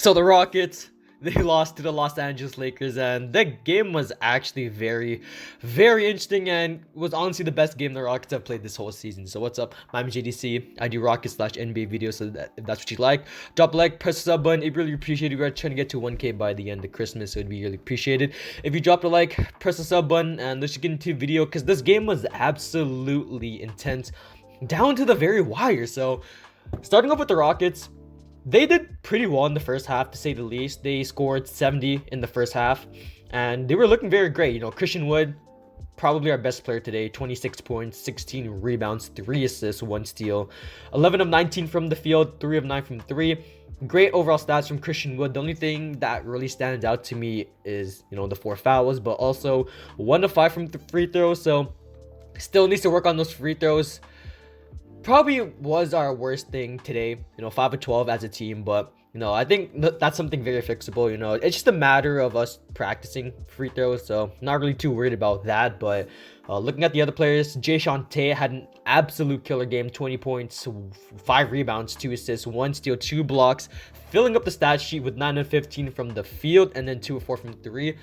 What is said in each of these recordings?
So the Rockets, they lost to the Los Angeles Lakers, and that game was actually very, very interesting and was honestly the best game the Rockets have played this whole season. So what's up? I'm JDC. I do Rockets slash NBA videos, so that if that's what you like, drop a like, press the sub button. It'd really appreciate it. We're trying to get to 1K by the end of Christmas, so it'd be really appreciated if you drop a like, press the sub button, and let's get into the video because this game was absolutely intense, down to the very wire. So starting off with the Rockets. They did pretty well in the first half, to say the least. They scored 70 in the first half, and they were looking very great. Christian Wood, probably our best player today, 26 points, 16 rebounds, 3 assists, 1 steal, 11 of 19 from the field, 3 of 9 from 3. Great overall stats from Christian Wood. The only thing that really stands out to me is, the 4 fouls, but also 1 of 5 from the free throws. So still needs to work on those free throws. Probably was our worst thing today, 5 of 12 as a team, but I think that's something very fixable. It's just a matter of us practicing free throws, so not really too worried about that. But looking at the other players, Jae'sean had an absolute killer game, 20 points, 5 rebounds, 2 assists, 1 steal, 2 blocks, filling up the stat sheet with 9 of 15 from the field, and then 2 of 4 from 3.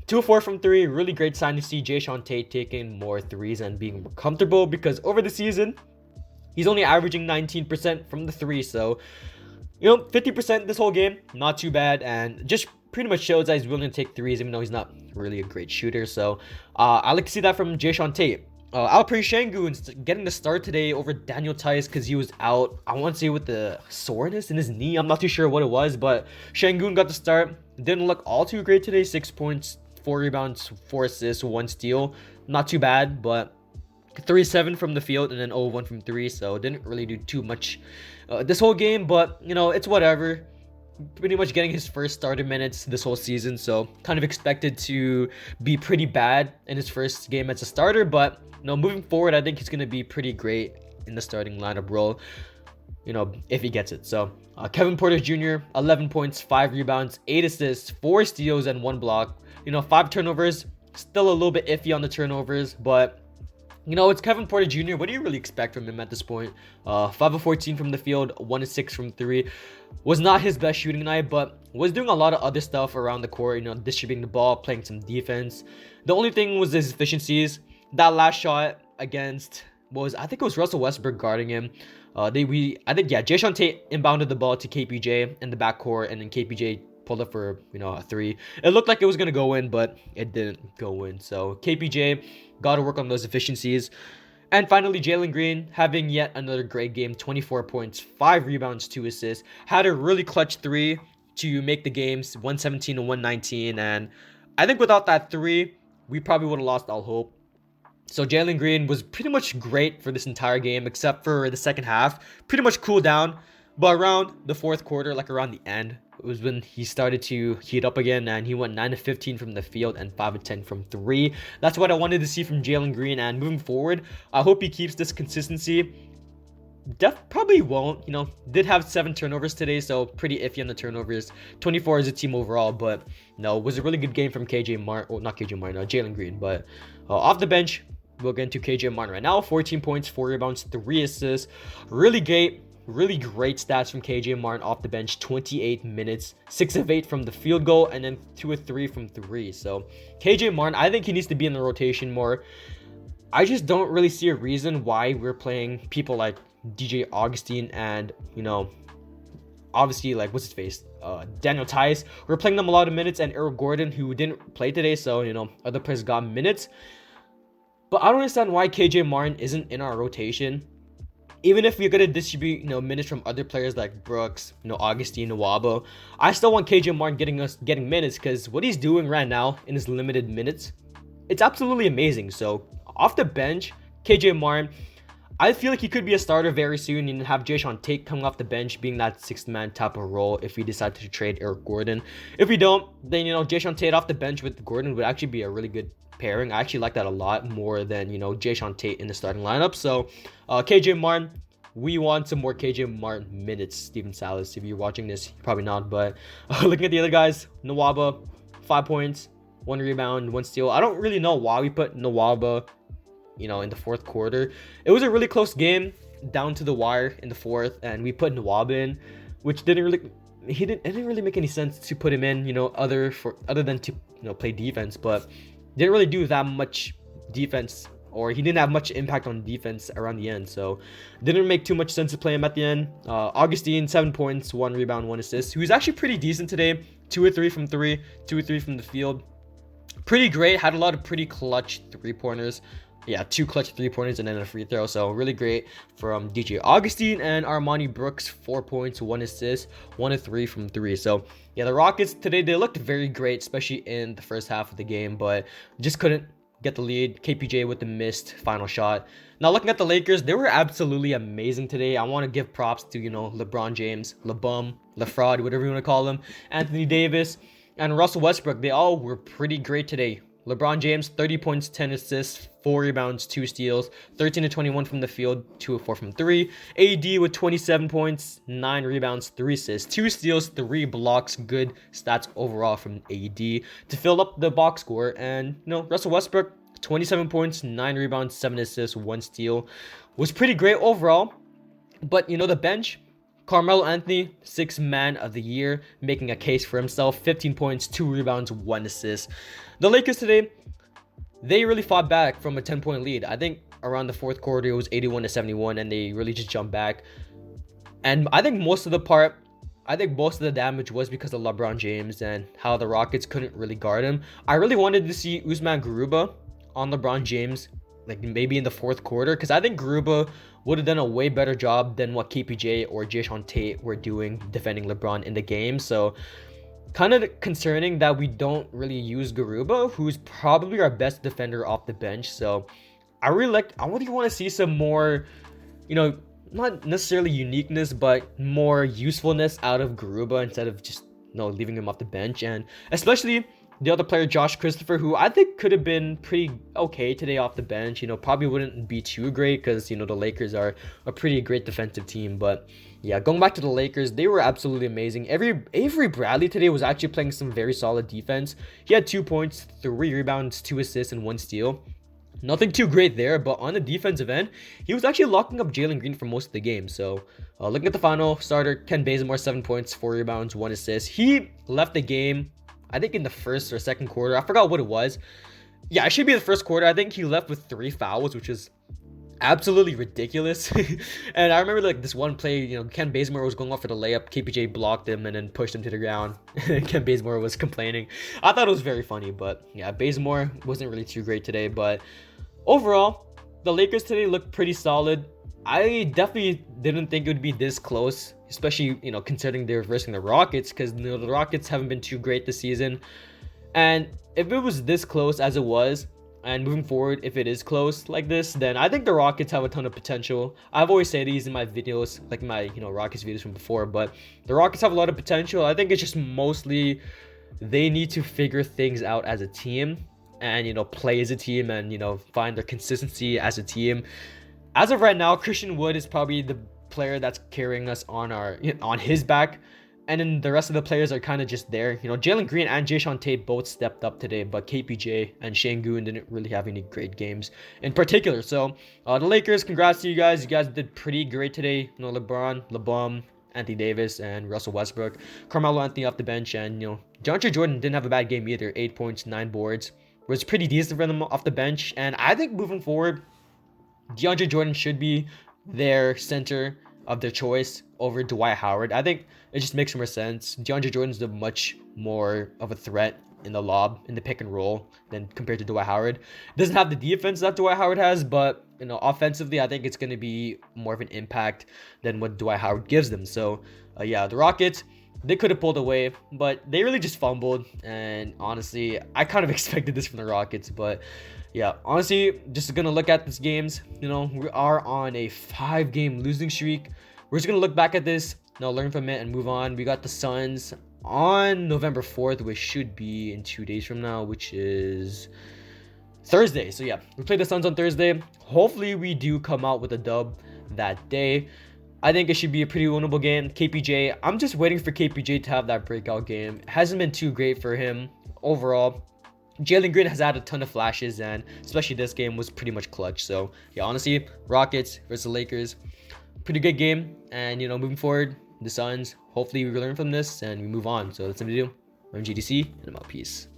2 of 4 from 3, really great sign to see Jae'Sean taking more threes and being more comfortable, because over the season, he's only averaging 19% from the 3, so 50% this whole game, not too bad, and just pretty much shows that he's willing to take threes, even though he's not really a great shooter. So I like to see that from Jae'Sean. Alperen Sengun's getting the start today over Daniel Tice because he was out, I want to say with the soreness in his knee. I'm not too sure what it was, but Sengun got the start. Didn't look all too great today. 6 points, 4 rebounds, 4 assists, 1 steal. Not too bad, but 3-7 from the field and then 0-1 from 3, so didn't really do too much this whole game, but it's whatever. Pretty much getting his first starter minutes this whole season, so kind of expected to be pretty bad in his first game as a starter, but moving forward, I think he's going to be pretty great in the starting lineup role, if he gets it. So Kevin Porter Jr., 11 points, 5 rebounds, 8 assists, 4 steals, and 1 block. 5 turnovers. Still a little bit iffy on the turnovers, but it's Kevin Porter Jr. What do you really expect from him at this point? 5 of 14 from the field, 1 of 6 from 3. Was not his best shooting night, but was doing a lot of other stuff around the court, distributing the ball, playing some defense. The only thing was his efficiencies. That last shot against I think it was Russell Westbrook guarding him. Jae'Sean inbounded the ball to KPJ in the backcourt, and then KPJ pulled up for a 3. It looked like it was gonna go in, but it didn't go in. So KPJ got to work on those efficiencies. And finally, Jalen Green having yet another great game, 24 points, 5 rebounds, 2 assists. Had a really clutch 3 to make the games 117 and 119. And I think without that 3, we probably would have lost all hope. So Jalen Green was pretty much great for this entire game, except for the second half. Pretty much cooled down. But around the fourth quarter, like around the end, it was when he started to heat up again, and he went 9 of 15 from the field and 5 of 10 from 3. That's what I wanted to see from Jalen Green, and moving forward, I hope he keeps this consistency. Probably won't, did have 7 turnovers today, so pretty iffy on the turnovers. 24 as a team overall, but no, it was a really good game from Jalen Green. But off the bench, we'll get into KJ Martin right now. 14 points, 4 rebounds, 3 assists. Really great stats from KJ Martin off the bench. 28 minutes, 6 of 8 from the field goal, and then 2 of 3 from 3. So KJ Martin, I think he needs to be in the rotation more. I just don't really see a reason why we're playing people like DJ Augustine and, obviously, like, what's his face? Daniel Tice. We're playing them a lot of minutes, and Eric Gordon, who didn't play today, so, other players got minutes. But I don't understand why KJ Martin isn't in our rotation. Even if we're going to distribute, minutes from other players like Brooks, Augustine, Nwaba, I still want KJ Martin getting minutes, because what he's doing right now in his limited minutes, it's absolutely amazing. So off the bench, KJ Martin, I feel like he could be a starter very soon and have Jae'Sean coming off the bench being that 6th man type of role if we decide to trade Eric Gordon. If we don't, then Jae'Sean off the bench with Gordon would actually be a really good pairing. I actually like that a lot more than Jae'Sean in the starting lineup. So KJ Martin, we want some more KJ Martin minutes. Steven Salas, if you're watching this, probably not, but looking at the other guys, Nwaba, 5 points, 1 rebound, 1 steal. I don't really know why we put Nwaba in the fourth quarter. It was a really close game down to the wire in the fourth, and we put Nwaba in, which didn't really it didn't really make any sense to put him in, other than to play defense, but didn't really do that much defense, or he didn't have much impact on defense around the end, so didn't make too much sense to play him at the end. Augustine, 7 points, 1 rebound, 1 assist. He was actually pretty decent today. 2 or 3 from 3, 2 or 3 from the field. Pretty great. Had a lot of pretty clutch 3-pointers. Yeah, 2 clutch 3-pointers and then a free throw. So really great from DJ Augustine. And Armani Brooks, 4 points, 1 assist, 1 of 3 from 3. So yeah, the Rockets today, they looked very great, especially in the first half of the game, but just couldn't get the lead. KPJ with the missed final shot. Now looking at the Lakers, they were absolutely amazing today. I want to give props to, LeBron James, LeBum, LeFraud, whatever you want to call him, Anthony Davis, and Russell Westbrook. They all were pretty great today. LeBron James, 30 points, 10 assists, 4 rebounds, 2 steals, 13 to 21 from the field, 2 of 4 from 3. AD with 27 points, 9 rebounds, 3 assists, 2 steals, 3 blocks. Good stats overall from AD to fill up the box score. And, Russell Westbrook, 27 points, 9 rebounds, 7 assists, 1 steal. Was pretty great overall. But, the bench, Carmelo Anthony, 6th man of the year, making a case for himself. 15 points, 2 rebounds, 1 assist. The Lakers today, they really fought back from a 10-point lead. I think around the fourth quarter, it was 81 to 71, and they really just jumped back. And I think most of the damage was because of LeBron James and how the Rockets couldn't really guard him. I really wanted to see Usman Garuba on LeBron James, like maybe in the fourth quarter, because I think Garuba would have done a way better job than what KPJ or Jae'Sean Tate were doing defending LeBron in the game. So kind of concerning that we don't really use Garuba, who's probably our best defender off the bench. So I really want to see some more, not necessarily uniqueness, but more usefulness out of Garuba instead of just leaving him off the bench. And especially the other player, Josh Christopher, who I think could have been pretty okay today off the bench. Probably wouldn't be too great because, the Lakers are a pretty great defensive team. But yeah, going back to the Lakers, they were absolutely amazing. Avery Bradley today was actually playing some very solid defense. He had 2 points, 3 rebounds, 2 assists, and 1 steal. Nothing too great there, but on the defensive end, he was actually locking up Jalen Green for most of the game. So looking at the final starter, Ken Bazemore, 7 points, 4 rebounds, 1 assist. He left the game, I think in the first or second quarter. I forgot what it was. Yeah, it should be the first quarter. I think he left with 3 fouls, which is absolutely ridiculous. And I remember this one play, Ken Bazemore was going off for the layup. KPJ blocked him and then pushed him to the ground. Ken Bazemore was complaining. I thought it was very funny, but yeah, Bazemore wasn't really too great today. But overall, the Lakers today looked pretty solid. I definitely didn't think it would be this close, especially, considering they're versing the Rockets, because, the Rockets haven't been too great this season. And if it was this close as it was, and moving forward, if it is close like this, then I think the Rockets have a ton of potential. I've always said these in my videos, like my, Rockets videos from before, but the Rockets have a lot of potential. I think it's just mostly they need to figure things out as a team and, play as a team and, find their consistency as a team. As of right now, Christian Wood is probably the player that's carrying us on his back. And then the rest of the players are kind of just there. Jalen Green and Jae'Sean Tate both stepped up today, but KPJ and Şengün didn't really have any great games in particular. So the Lakers, congrats to you guys. You guys did pretty great today. LeBron, LeBum, Anthony Davis, and Russell Westbrook. Carmelo Anthony off the bench, and DeAndre Jordan didn't have a bad game either. 8 points, 9 boards. Was pretty decent for them off the bench. And I think moving forward, DeAndre Jordan should be their center of their choice over Dwight Howard. I think it just makes more sense. DeAndre Jordan's the much more of a threat in the lob, in the pick and roll, than compared to Dwight Howard. Doesn't have the defense that Dwight Howard has, but offensively, I think it's going to be more of an impact than what Dwight Howard gives them. So yeah, the Rockets, they could have pulled away, but they really just fumbled. And honestly, I kind of expected this from the Rockets, but yeah, honestly, just gonna look at these games. We are on a 5-game losing streak. We're just gonna look back at this, learn from it and move on. We got the Suns on November 4th, which should be in 2 days from now, which is Thursday. So yeah, we play the Suns on Thursday. Hopefully we do come out with a dub that day. I think it should be a pretty winnable game. KPJ, I'm just waiting for KPJ to have that breakout game. It hasn't been too great for him overall. Jalen Green has had a ton of flashes, and especially this game was pretty much clutch. So yeah, honestly, Rockets versus the Lakers, pretty good game. And moving forward, the Suns, hopefully we learn from this and we move on. So that's the video. I'm GDC, and I'm out. Peace.